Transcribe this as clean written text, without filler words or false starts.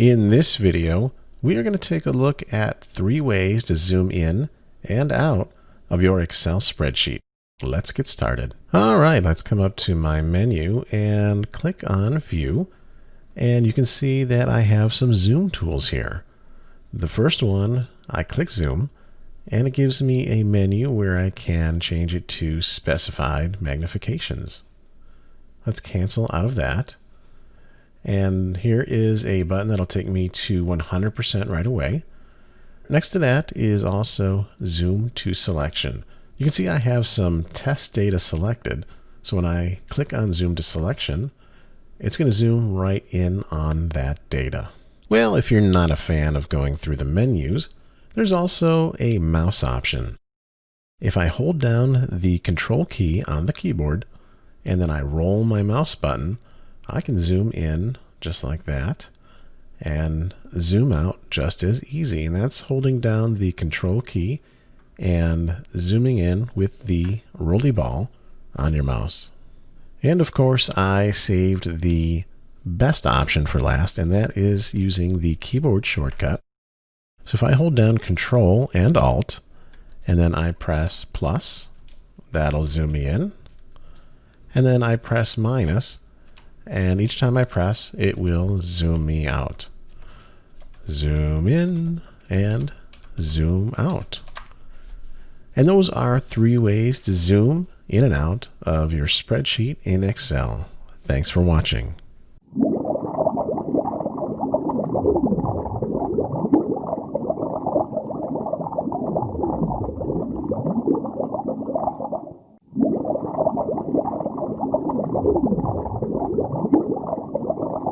In this video, we are going to take a look at 3 ways to zoom in and out of your Excel spreadsheet. Let's get started. All right, let's come up to my menu and click on View. And you can see that I have some zoom tools here. The first one, I click Zoom, and it gives me a menu where I can change it to specified magnifications. Let's cancel out of that. And here is a button that'll take me to 100% right away. Next to that is also Zoom to Selection. You can see I have some test data selected. So when I click on Zoom to Selection, it's going to zoom right in on that data. Well, if you're not a fan of going through the menus, there's also a mouse option. If I hold down the Control key on the keyboard and then I roll my mouse button, I can zoom in just like that and zoom out just as easy. And that's holding down the Control key and zooming in with the rolly ball on your mouse. And of course, I saved the best option for last, and that is using the keyboard shortcut. So if I hold down Control and Alt, and then I press plus, that'll zoom me in. And then I press minus, and each time I press, it will zoom me out. Zoom in and zoom out. And those are 3 ways to zoom in and out of your spreadsheet in Excel. Thanks for watching.